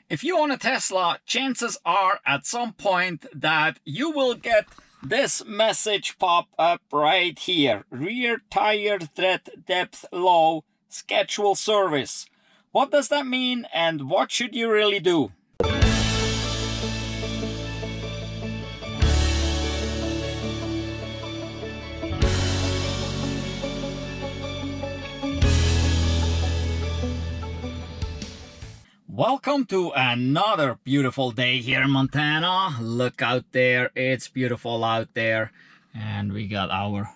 If you own a Tesla, chances are at some point that you will get this message pop up right here. Rear tire tread depth low, schedule service. What does that mean and what should you really do? Welcome to another beautiful day here in Montana. Look out there, it's beautiful out there. And we got our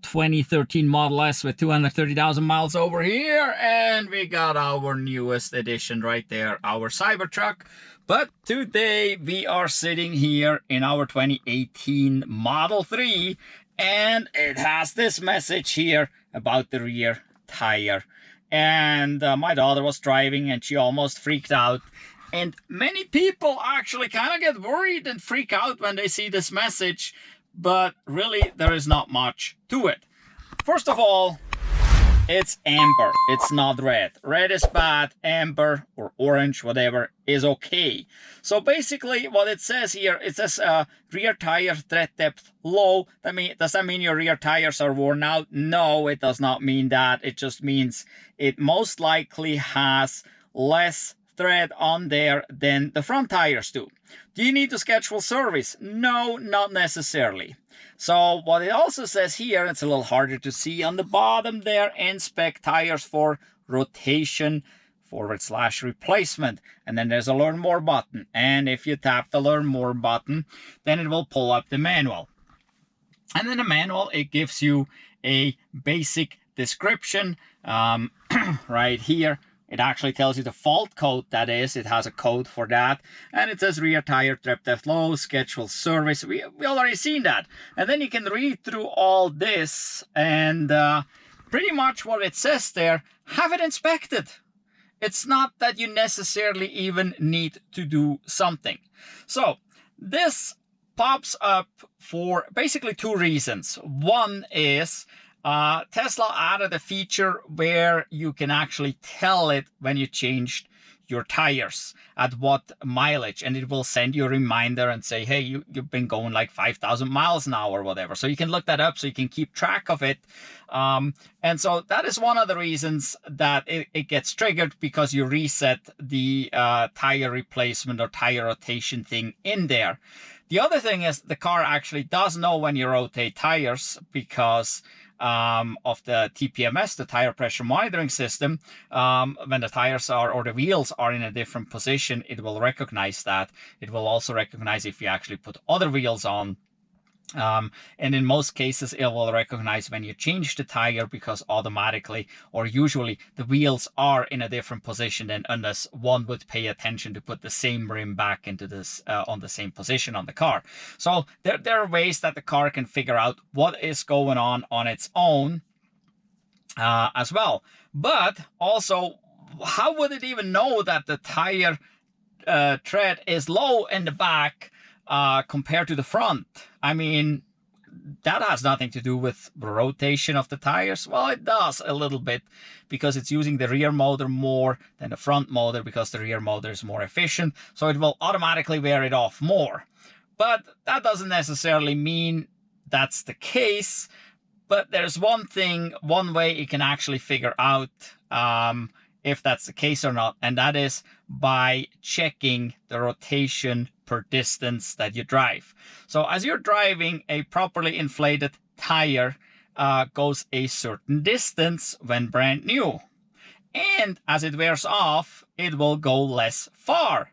2013 Model S with 230,000 miles over here. And we got our newest edition right there, our Cybertruck. But today we are sitting here in our 2018 Model 3. And it has this message here about the rear tire. And my daughter was driving and she almost freaked out. And many people actually kind of get worried and freak out when they see this message. But really, there is not much to it. First of all, it's amber. It's not red. Red is bad. Amber or orange, whatever, is okay. So basically what it says here, it says rear tire tread depth low. Does that mean your rear tires are worn out? No, it does not mean that. It just means it most likely has less tread on there than the front tires do. Do you need to schedule service? No, not necessarily. So what it also says here, it's a little harder to see on the bottom there, inspect tires for rotation / replacement. And then there's a learn more button. And if you tap the learn more button, then it will pull up the manual. And in the manual, it gives you a basic description right here. It actually tells you the fault code, that is. It has a code for that. And it says rear tire tread depth low, schedule service. We already seen that. And then you can read through all this. And pretty much what it says there, have it inspected. It's not that you necessarily even need to do something. So this pops up for basically two reasons. One is Tesla added a feature where you can actually tell it when you changed your tires at what mileage, and it will send you a reminder and say, hey, you've been going like 5,000 miles now or whatever. So you can look that up so you can keep track of it. And so that is one of the reasons that it gets triggered, because you reset the tire replacement or tire rotation thing in there. The other thing is the car actually does know when you rotate tires because of the TPMS, the tire pressure monitoring system. When the tires are, or the wheels are in a different position, it will recognize that. It will also recognize if you actually put other wheels on. And in most cases, it will recognize when you change the tire, because automatically or usually the wheels are in a different position than unless one would pay attention to put the same rim back into this on the same position on the car. So there are ways that the car can figure out what is going on its own as well. But also, how would it even know that the tire tread is low in the back compared to the front? I mean, that has nothing to do with rotation of the tires. Well, it does a little bit, because it's using the rear motor more than the front motor, because the rear motor is more efficient. So it will automatically wear it off more. But that doesn't necessarily mean that's the case. But there's one way you can actually figure out if that's the case or not, and that is by checking the rotation per distance that you drive. So as you're driving, a properly inflated tire goes a certain distance when brand new. And as it wears off, it will go less far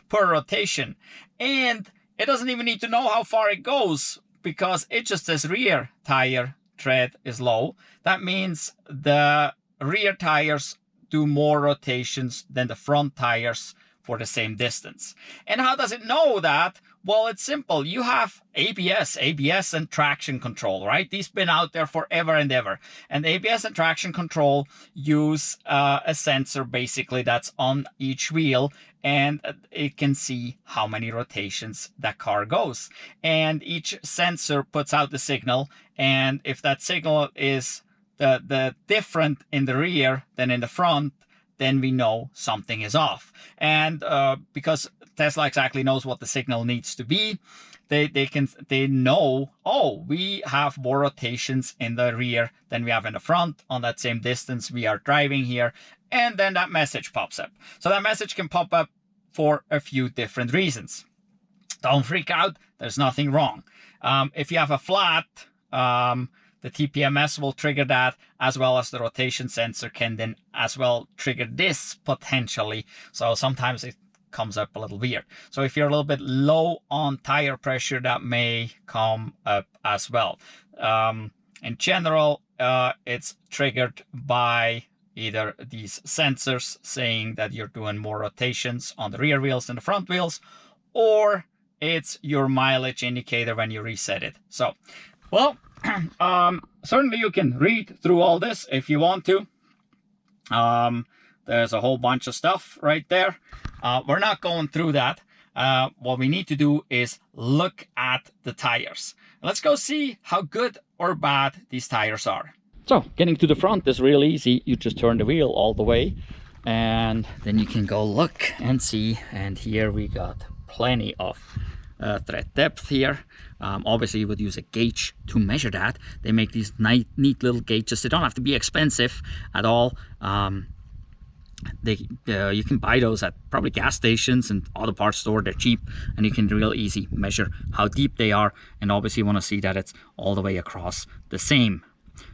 per rotation. And it doesn't even need to know how far it goes, because it just says rear tire tread is low. That means the rear tires do more rotations than the front tires for the same distance. And how does it know that? Well, it's simple. You have ABS and traction control, right? These been out there forever and ever. And ABS and traction control use a sensor basically that's on each wheel, and it can see how many rotations that car goes. And each sensor puts out the signal, and if that signal is the different in the rear than in the front, then we know something is off. And because Tesla exactly knows what the signal needs to be, they know, oh, we have more rotations in the rear than we have in the front on that same distance we are driving here, and then that message pops up. So that message can pop up for a few different reasons. Don't freak out, there's nothing wrong. If you have a flat, the TPMS will trigger that, as well as the rotation sensor can then as well trigger this potentially. So sometimes it comes up a little weird. So if you're a little bit low on tire pressure, that may come up as well. In general, it's triggered by either these sensors saying that you're doing more rotations on the rear wheels than the front wheels, or it's your mileage indicator when you reset it. So, well, certainly you can read through all this if you want to. There's a whole bunch of stuff right there. We're not going through that. What we need to do is look at the tires. Let's go see how good or bad these tires are. So getting to the front is real easy. You just turn the wheel all the way and then you can go look and see. And here we got plenty of tread depth here. Obviously you would use a gauge to measure that. They make these neat little gauges. They don't have to be expensive at all. You can buy those at probably gas stations and auto parts store. They're cheap, and you can real easy measure how deep they are. And obviously you want to see that it's all the way across the same.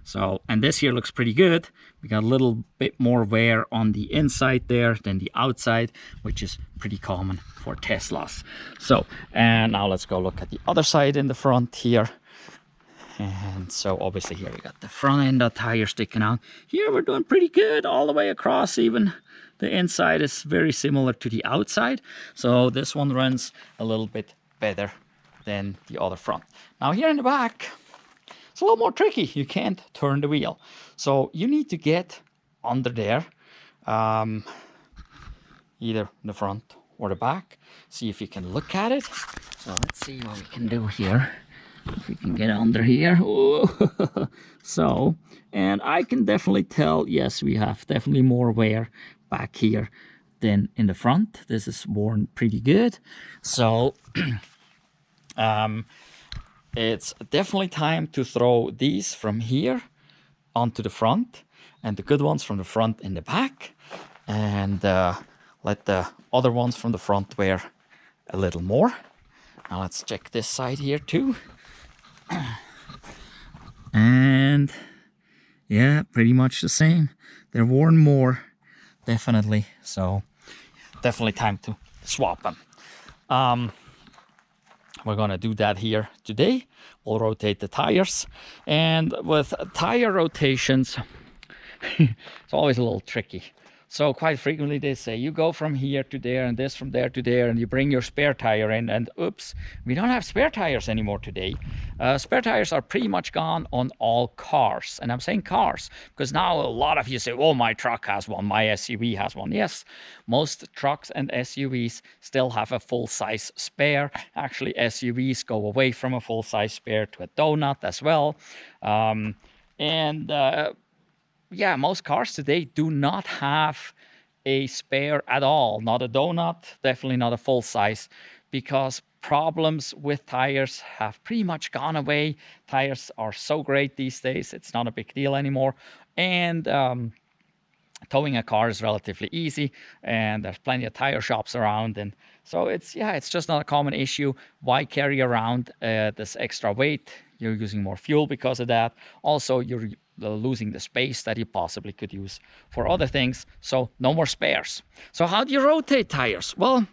So, and this here looks pretty good. We got a little bit more wear on the inside there than the outside, which is pretty common for Teslas. So, and now let's go look at the other side in the front here. And so obviously here we got the front end of the tire sticking out. Here we're doing pretty good all the way across. Even the inside is very similar to the outside. So this one runs a little bit better than the other front. Now here in the back, it's a little more tricky. You can't turn the wheel. So you need to get under there, either in the front or the back. See if you can look at it. So let's see what we can do here. If we can get under here. So, and I can definitely tell, yes, we have definitely more wear back here than in the front. This is worn pretty good. So, it's definitely time to throw these from here onto the front, and the good ones from the front in the back, and let the other ones from the front wear a little more. Now let's check this side here too. And yeah, pretty much the same. They're worn more, definitely. So definitely time to swap them. We're gonna do that here today. We'll rotate the tires, and with tire rotations, it's always a little tricky. So quite frequently they say you go from here to there and this from there to there, and you bring your spare tire in, and oops, we don't have spare tires anymore today. Spare tires are pretty much gone on all cars, and I'm saying cars because now a lot of you say, oh, my truck has one, my SUV has one. Yes, most trucks and SUVs still have a full-size spare. Actually, SUVs go away from a full-size spare to a donut as well. Yeah, most cars today do not have a spare at all. Not a donut, definitely not a full size, because problems with tires have pretty much gone away. Tires are so great these days, it's not a big deal anymore. And towing a car is relatively easy, and there's plenty of tire shops around. And so it's just not a common issue. Why carry around this extra weight? You're using more fuel because of that. Also, you're losing the space that you possibly could use for other things. So no more spares. So how do you rotate tires? Well,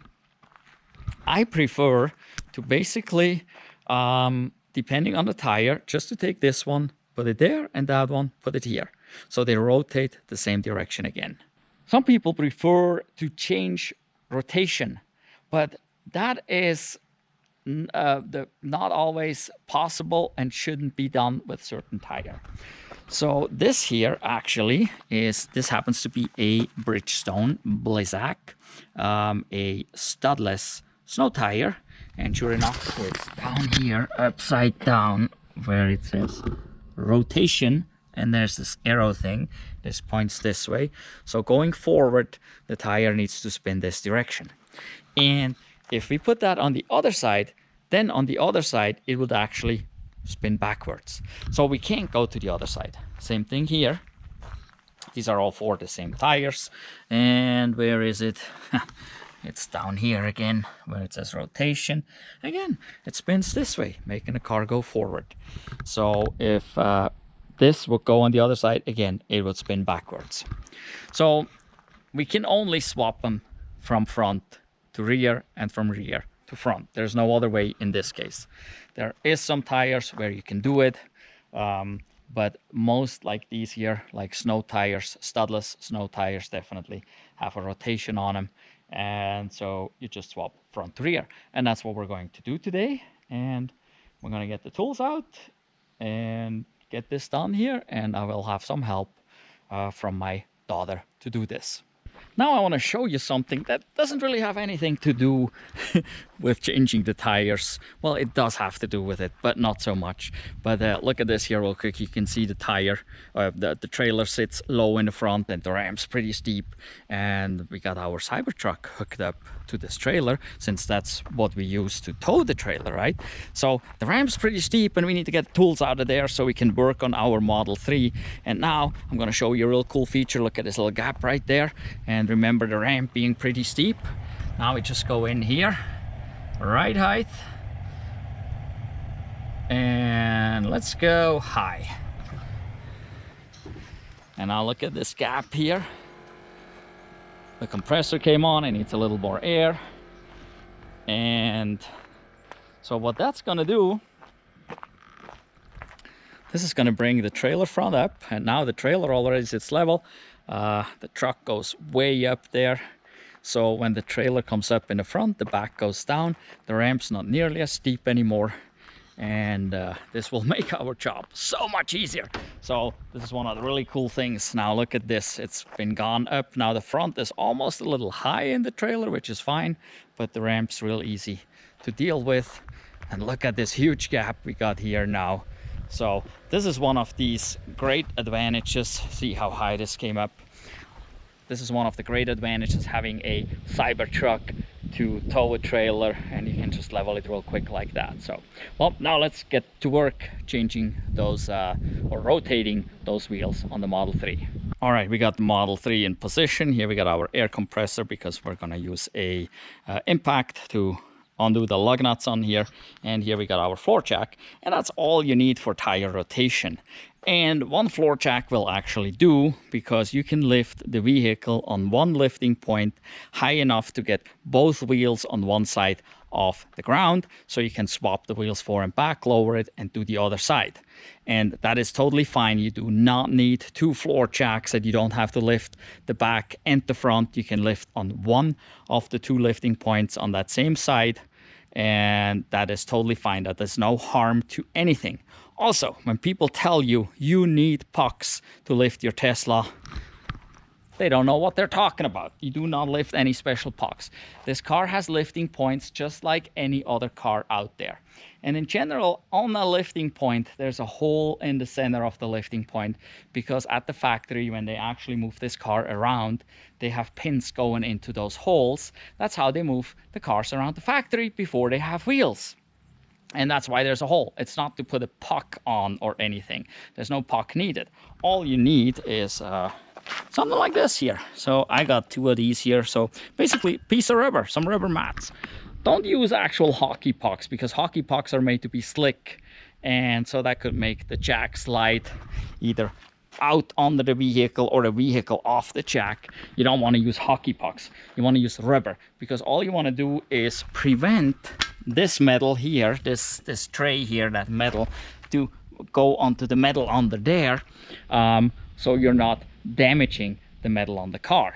I prefer to basically, depending on the tire, just to take this one, put it there, and that one, put it here. So they rotate the same direction again. Some people prefer to change rotation, but that is not always possible and shouldn't be done with certain tire. So this here actually this happens to be a Bridgestone Blizzak, a studless snow tire, and sure enough it's down here upside down where it says rotation and there's this arrow thing. This points this way. So going forward, the tire needs to spin this direction. And if we put that on the other side, then on the other side, it would actually spin backwards. So we can't go to the other side. Same thing here. These are all for the same tires. And where is it? It's down here again, where it says rotation. Again, it spins this way, making the car go forward. So if this would go on the other side, again, it would spin backwards. So we can only swap them from front to rear and from rear to front. There's no other way in this case. There is some tires where you can do it, but most like these here, like snow tires, studless snow tires, definitely have a rotation on them. And so you just swap front to rear. And that's what we're going to do today. And we're going to get the tools out and get this done here. And I will have some help from my daughter to do this. Now I want to show you something that doesn't really have anything to do with changing the tires. Well, it does have to do with it, but not so much. But look at this here real quick. You can see the tire, the trailer sits low in the front and the ramp's pretty steep. And we got our Cybertruck hooked up to this trailer, since that's what we use to tow the trailer, right? So the ramp's pretty steep and we need to get tools out of there so we can work on our Model 3. And now I'm going to show you a real cool feature. Look at this little gap right there. And remember the ramp being pretty steep. Now we just go in here, right height, and let's go high. And now look at this gap here. The compressor came on, it needs a little more air. And so what that's gonna do, this is gonna bring the trailer front up, and now the trailer already sits level. The truck goes way up there. So when the trailer comes up in the front, the back goes down. The ramp's not nearly as steep anymore. And this will make our job so much easier. So this is one of the really cool things. Now look at this, it's been gone up. Now the front is almost a little high in the trailer, which is fine, but the ramp's real easy to deal with. And look at this huge gap we got here now. So this is one of these great advantages. See how high this came up. This is one of the great advantages having a Cybertruck to tow a trailer, and you can just level it real quick like that. So, well, now let's get to work changing those or rotating those wheels on the Model 3. All right, we got the Model 3 in position. Here we got our air compressor because we're gonna use a impact to undo the lug nuts on here. And here we got our floor jack, and that's all you need for tire rotation. And one floor jack will actually do, because you can lift the vehicle on one lifting point high enough to get both wheels on one side of the ground, so you can swap the wheels forward and back, lower it, and do the other side. And that is totally fine. You do not need two floor jacks, and you don't have to lift the back and the front. You can lift on one of the two lifting points on that same side, and that is totally fine. That is no harm to anything. Also, when people tell you you need pucks to lift your Tesla, they don't know what they're talking about. You do not lift any special pucks. This car has lifting points just like any other car out there. And in general, on a lifting point, there's a hole in the center of the lifting point, because at the factory, when they actually move this car around, they have pins going into those holes. That's how they move the cars around the factory before they have wheels. And that's why there's a hole. It's not to put a puck on or anything. There's no puck needed. All you need is something like this here. So I got two of these here. So basically, piece of rubber, some rubber mats. Don't use actual hockey pucks, because hockey pucks are made to be slick. And so that could make the jack slide either out under the vehicle or the vehicle off the jack. You don't want to use hockey pucks. You want to use rubber, because all you want to do is prevent this metal here, this tray here, that metal, to go onto the metal under there, so you're not damaging the metal on the car.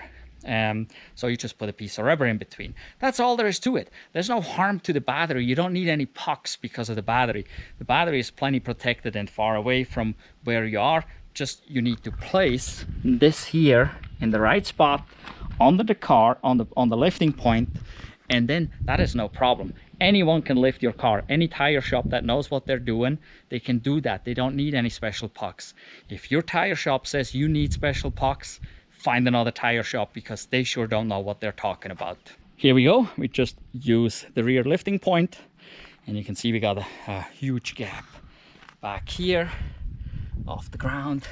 So you just put a piece of rubber in between. That's all there is to it. There's no harm to the battery. You don't need any pucks because of the battery. The battery is plenty protected and far away from where you are. Just you need to place this here in the right spot under the car, on the lifting point, And then that is no problem. Anyone can lift your car. Any tire shop that knows what they're doing, they can do that. They don't need any special pucks. If your tire shop says you need special pucks, find another tire shop, because they sure don't know what they're talking about. Here we go. We just use the rear lifting point, and you can see we got a huge gap back here off the ground,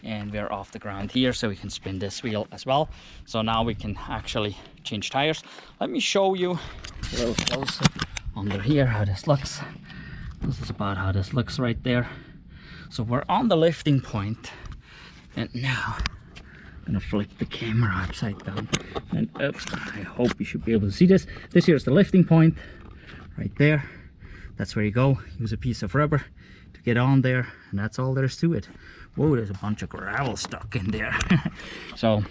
and we're off the ground here, so we can spin this wheel as well. So now we can actually change tires. Let me show you a little closer under here how this looks. This is about how this looks right there. So we're on the lifting point, and now I'm gonna flip the camera upside down, and oops, I hope you should be able to see this. This here is the lifting point right there. That's where you go. Use a piece of rubber to get on there, and that's all there is to it. Whoa, there's a bunch of gravel stuck in there. So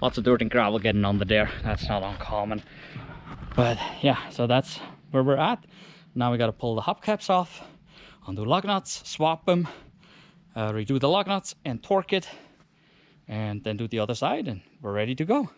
lots of dirt and gravel getting under there. That's not uncommon. But yeah, so that's where we're at. Now we got to pull the hubcaps off, undo lug nuts, swap them, redo the lug nuts and torque it, and then do the other side, and we're ready to go.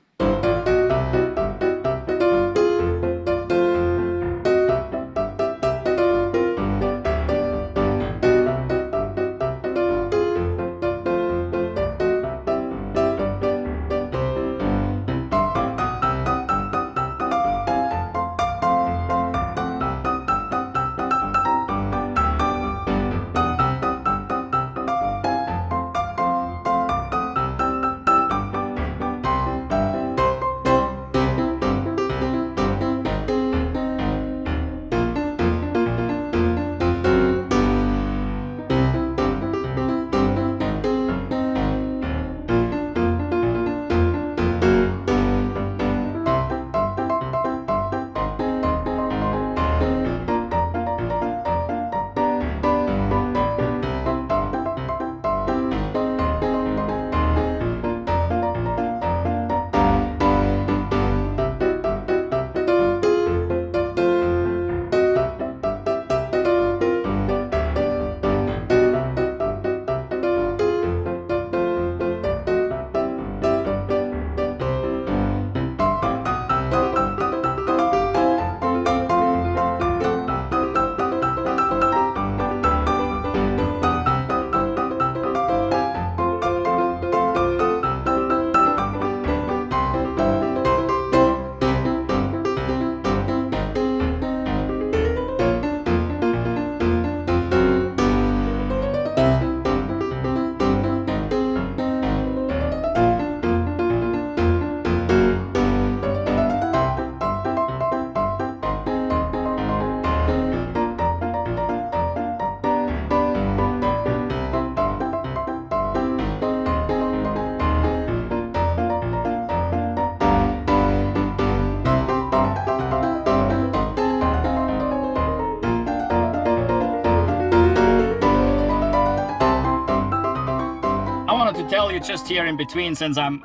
Tell you just here in between, since I'm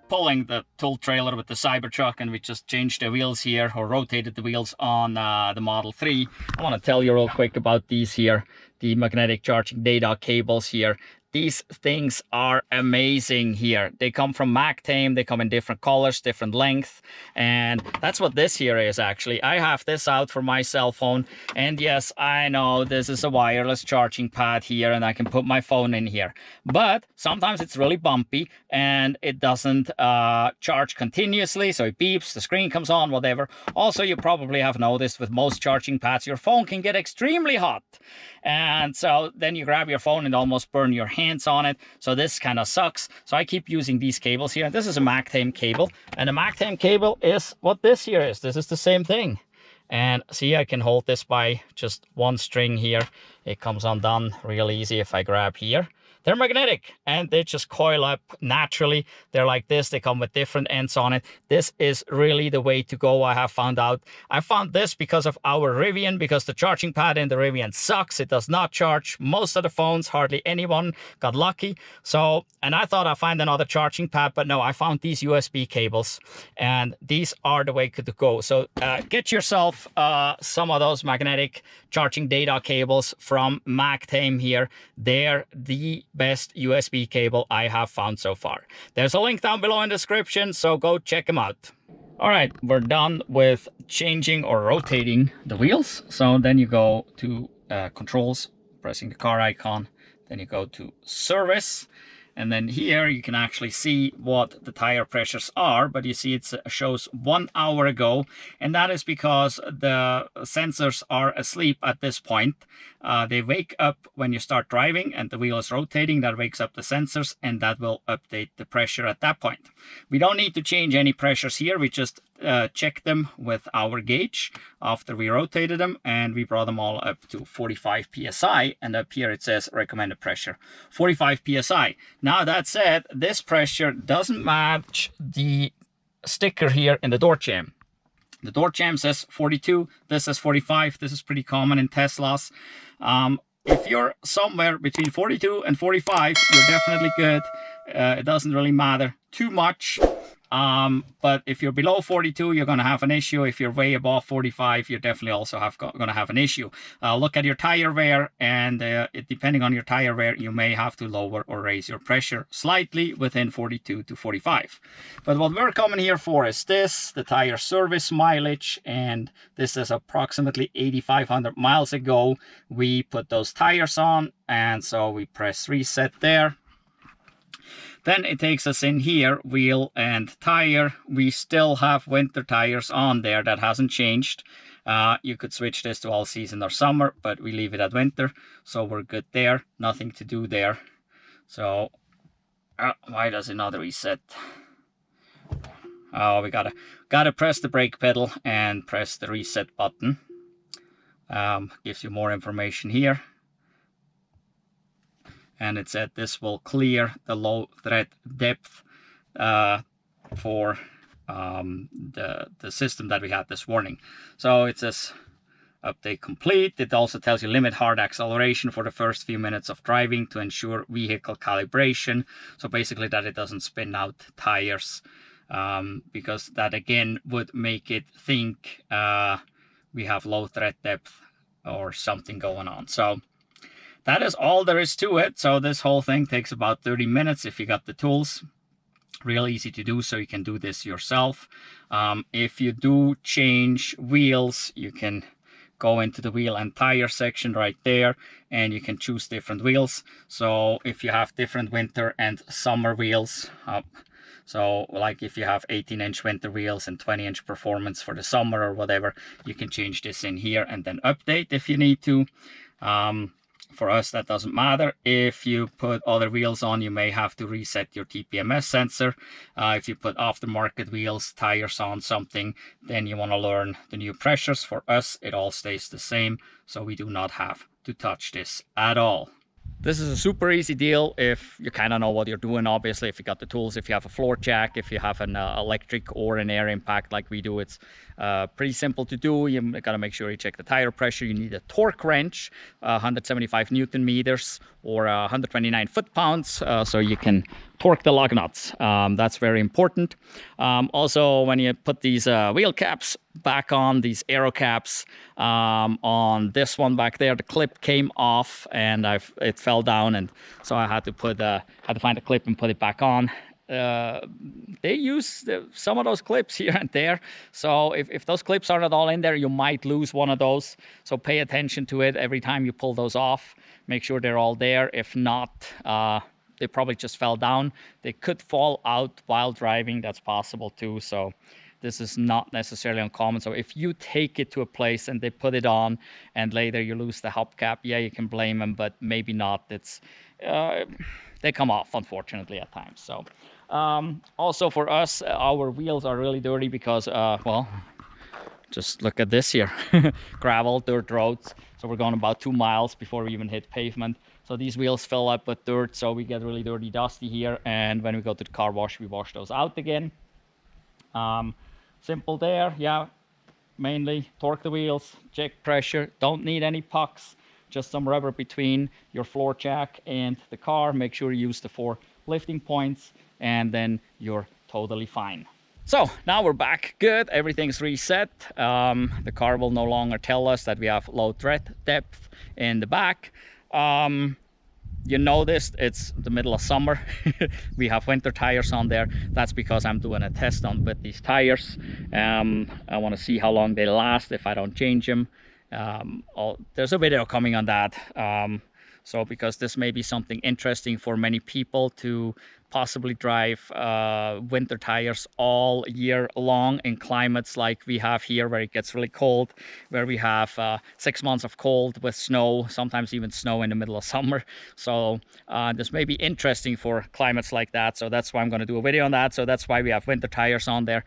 pulling the tool trailer with the Cybertruck, and we just changed the wheels here, or rotated the wheels on the Model 3. I want to tell you real quick about these here, the magnetic charging data cables here. These things are amazing here. They come from Magatme. They come in different colors, different length, and that's what this here is actually. I have this out for my cell phone, and yes, I know this is a wireless charging pad here, and I can put my phone in here. But sometimes it's really bumpy, and it doesn't charge continuously, so it beeps, the screen comes on, whatever. Also, you probably have noticed with most charging pads, your phone can get extremely hot. And so then you grab your phone and almost burn your hands on it. So this kind of sucks. So I keep using these cables here. This is a Magatme cable. And a Magatme cable is what this here is. This is the same thing. And see, I can hold this by just one string here. It comes undone real easy if I grab here. They're magnetic, and they just coil up naturally. They're like this. They come with different ends on it. This is really the way to go, I have found out. I found this because of our Rivian, because the charging pad in the Rivian sucks. It does not charge most of the phones. Hardly anyone got lucky. So, and I thought I'd find another charging pad, but no, I found these USB cables, and these are the way to go. So get yourself some of those magnetic charging data cables from Magatme here. They're the best USB cable I have found so far. There's a link down below in the description, so go check them out. All right, we're done with changing or rotating the wheels. So then you go to controls, pressing the car icon, then you go to service, and then here you can actually see what the tire pressures are, but you see it shows 1 hour ago, and that is because the sensors are asleep at this point. They wake up when you start driving and the wheel is rotating. That wakes up the sensors and that will update the pressure at that point. We don't need to change any pressures here. We just check them with our gauge after we rotated them, and we brought them all up to 45 psi, and up here it says recommended pressure 45 psi. Now that said, this pressure doesn't match the sticker here in the door jamb. The door jamb says 42, this says 45. This is pretty common in Teslas. If you're somewhere between 42 and 45, you're definitely good. It doesn't really matter too much. But if you're below 42, you're going to have an issue. If you're way above 45, you're definitely also going to have an issue. Look at your tire wear, and depending on your tire wear, you may have to lower or raise your pressure slightly within 42 to 45. But what we're coming here for is this, the tire service mileage, and this is approximately 8,500 miles ago we put those tires on, and so we press reset there. Then it takes us in here, wheel and tire. We still have winter tires on there. That hasn't changed. You could switch this to all season or summer, but we leave it at winter, so we're good there. Nothing to do there. So why does it not reset? Oh, we gotta press the brake pedal and press the reset button. Gives you more information here. And it said this will clear the low thread depth for the system that we had this warning. So it says update complete. It also tells you limit hard acceleration for the first few minutes of driving to ensure vehicle calibration. So basically that it doesn't spin out tires, because that again would make it think we have low thread depth or something going on. So that is all there is to it. So this whole thing takes about 30 minutes if you got the tools. Real easy to do, so you can do this yourself. If you do change wheels, you can go into the wheel and tire section right there, and you can choose different wheels. So if you have different winter and summer wheels, so like if you have 18-inch winter wheels and 20-inch performance for the summer or whatever, you can change this in here and then update if you need to. For us, that doesn't matter. If you put other wheels on, you may have to reset your TPMS sensor. If you put aftermarket wheels, tires on something, then you want to learn the new pressures. For us, it all stays the same, so we do not have to touch this at all. This is a super easy deal if you kind of know what you're doing. Obviously, if you got the tools, if you have a floor jack, if you have an electric or an air impact like we do, it's pretty simple to do. You got to make sure you check the tire pressure. You need a torque wrench, 175 Newton meters or 129 foot-pounds, so you can torque the lug nuts. That's very important. Also, when you put these wheel caps back on, these aero caps, on this one back there, the clip came off and it fell down, and so I had to find a clip and put it back on. They use some of those clips here and there, so if those clips are not all in there, you might lose one of those. So pay attention to it every time you pull those off. Make sure they're all there. If not, they probably just fell down. They could fall out while driving. That's possible too. So this is not necessarily uncommon. So if you take it to a place and they put it on and later you lose the hubcap, yeah, you can blame them, but maybe not. It's they come off, unfortunately, at times. So also for us, our wheels are really dirty because, well, just look at this here. Gravel, dirt roads. So we're going about 2 miles before we even hit pavement. So these wheels fill up with dirt, so we get really dirty, dusty here. And when we go to the car wash, we wash those out again. Simple there, yeah. Mainly torque the wheels, check pressure. Don't need any pucks, just some rubber between your floor jack and the car. Make sure you use the 4 lifting points, and then you're totally fine. So now we're back good, everything's reset. The car will no longer tell us that we have low thread depth in the back. you noticed it's the middle of summer. We have winter tires on there. That's because I'm doing a test on with these tires. I want to see how long they last if I don't change them. There's a video coming on that. So because this may be something interesting for many people to possibly drive winter tires all year long in climates like we have here, where it gets really cold, where we have 6 months of cold with snow, sometimes even snow in the middle of summer. So this may be interesting for climates like that. So that's why I'm going to do a video on that. So that's why we have winter tires on there.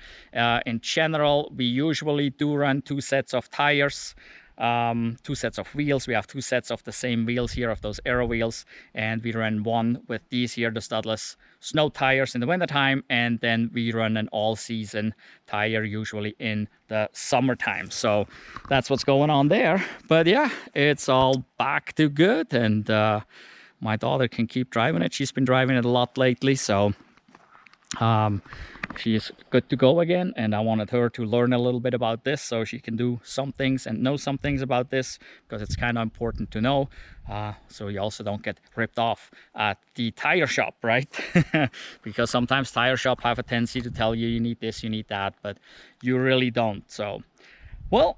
In general, we usually do run 2 sets of tires. 2 sets of wheels. We have 2 sets of the same wheels here, of those aero wheels, and we run one with these here, the studless snow tires in the winter time, and then we run an all-season tire usually in the summertime. So that's what's going on there. But yeah, it's all back to good, and my daughter can keep driving it. She's been driving it a lot lately, so she's good to go again, and I wanted her to learn a little bit about this so she can do some things and know some things about this, because it's kind of important to know, so you also don't get ripped off at the tire shop, right? Because sometimes tire shop have a tendency to tell you you need this, you need that, but you really don't. So well,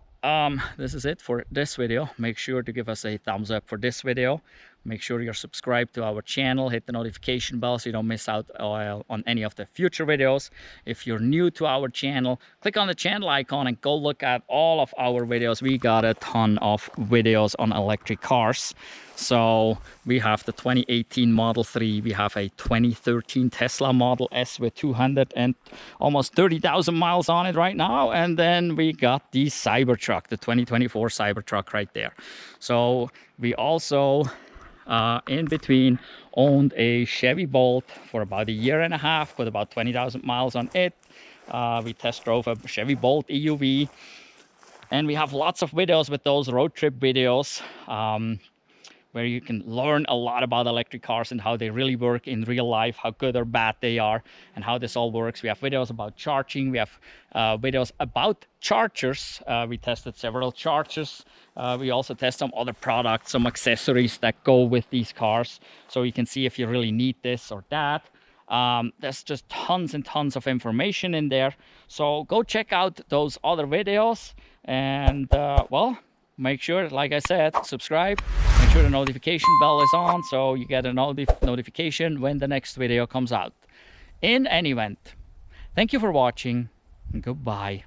this is it for this video. Make sure to give us a thumbs up for this video. Make sure you're subscribed to our channel. Hit the notification bell so you don't miss out on any of the future videos. If you're new to our channel, click on the channel icon and go look at all of our videos. We got a ton of videos on electric cars. So we have the 2018 Model 3, we have a 2013 Tesla Model S with 200 and almost 30,000 miles on it right now, and then we got the Cybertruck, the 2024 Cybertruck right there. So we also in between owned a Chevy Bolt for about 1.5 years with about 20,000 miles on it. We test drove a Chevy Bolt EUV, and we have lots of videos with those road trip videos, where you can learn a lot about electric cars and how they really work in real life, how good or bad they are, and how this all works. We have videos about charging. We have videos about chargers. We tested several chargers. We also test some other products, some accessories that go with these cars, so you can see if you really need this or that. There's just tons and tons of information in there. So go check out those other videos, and well, make sure, like I said, subscribe. Make sure the notification bell is on so you get a notification when the next video comes out. In any event, thank you for watching, and goodbye.